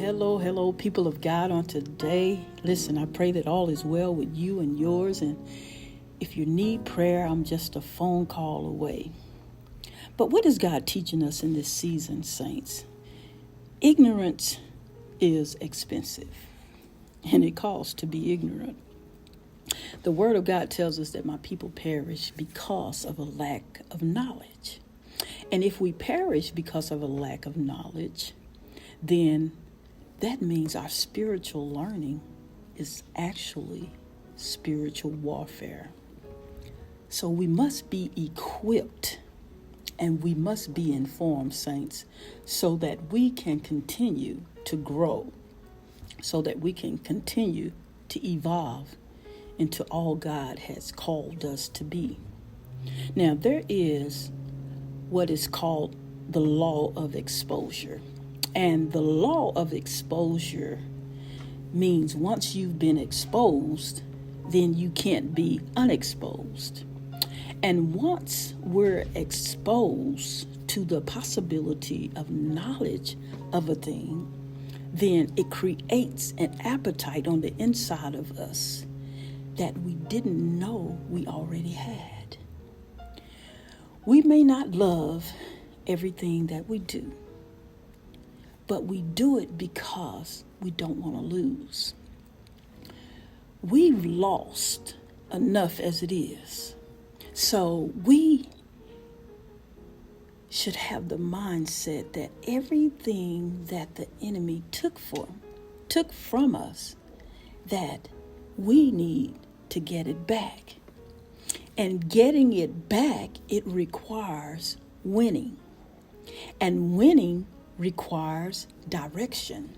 Hello, people of God on today. Listen, I pray that all is well with you and yours. And if you need prayer, I'm just a phone call away. But what is God teaching us in this season, saints? Ignorance is expensive, and it costs to be ignorant. The Word of God tells us that my people perish because of a lack of knowledge. And if we perish because of a lack of knowledge, then that means our spiritual learning is actually spiritual warfare. So we must be equipped and we must be informed, saints, so that we can continue to grow, so that we can continue to evolve into all God has called us to be. Now, there is what is called the law of exposure. And the law of exposure means once you've been exposed, then you can't be unexposed. And once we're exposed to the possibility of knowledge of a thing, then it creates an appetite on the inside of us that we didn't know we already had. We may not love everything that we do, but we do it because we don't want to lose. We've lost enough as it is. So we should have the mindset that everything that the enemy took from us, that we need to get it back. And getting it back, it requires winning. And winning requires direction.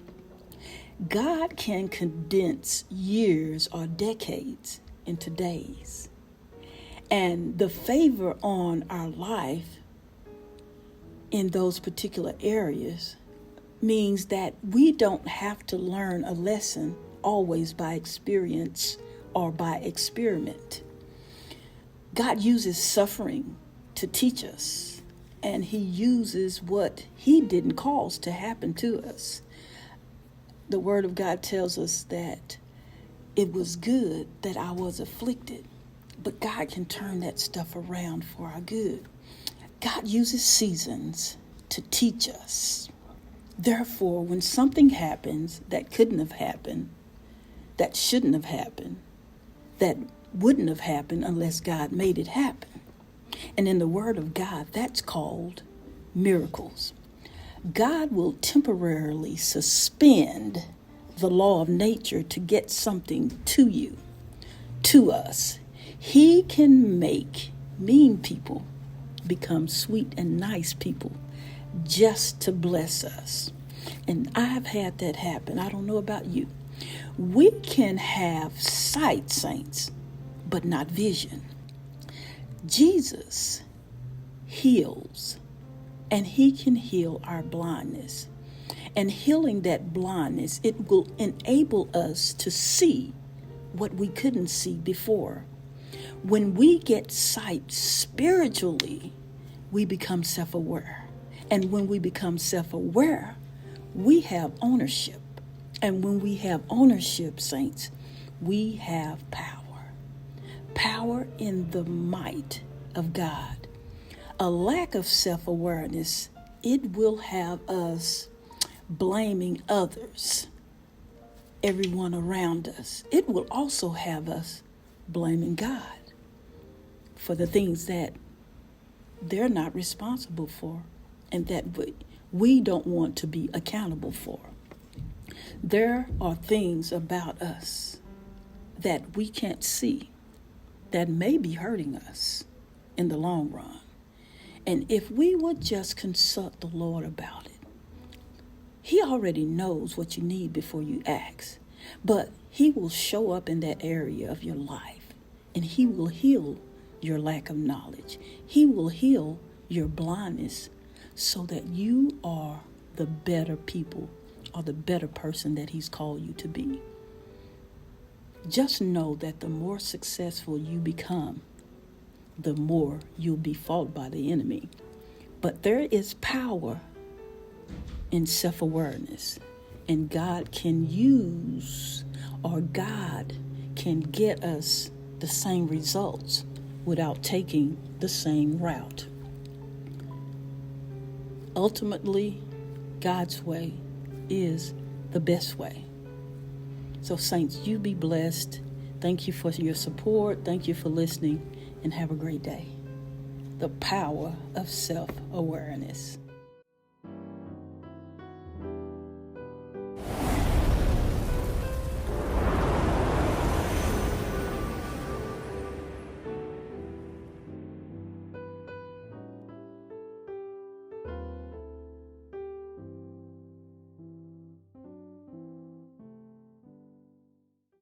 God can condense years or decades into days. And the favor on our life in those particular areas means that we don't have to learn a lesson always by experience or by experiment. God uses suffering to teach us. And he uses what he didn't cause to happen to us. The Word of God tells us that it was good that I was afflicted. But God can turn that stuff around for our good. God uses seasons to teach us. Therefore, when something happens that couldn't have happened, that shouldn't have happened, that wouldn't have happened unless God made it happen. And in the Word of God, that's called miracles. God will temporarily suspend the law of nature to get something to you, to us. He can make mean people become sweet and nice people just to bless us. And I've had that happen. I don't know about you. We can have sight, saints, but not vision. Jesus heals, and he can heal our blindness. And healing that blindness, it will enable us to see what we couldn't see before. When we get sight spiritually, we become self-aware. And when we become self-aware, we have ownership. And when we have ownership, saints, we have power. Power in the might of God. A lack of self-awareness, it will have us blaming others, everyone around us. It will also have us blaming God for the things that they're not responsible for and that we don't want to be accountable for. There are things about us that we can't see that may be hurting us in the long run. And if we would just consult the Lord about it, he already knows what you need before you ask. But he will show up in that area of your life, and he will heal your lack of knowledge. He will heal your blindness so that you are the better people or the better person that he's called you to be. Just know that the more successful you become, the more you'll be fought by the enemy. But there is power in self-awareness. And God can use, or God can get us the same results without taking the same route. Ultimately, God's way is the best way. So, saints, you be blessed. Thank you for your support. Thank you for listening, and have a great day. The power of self-awareness.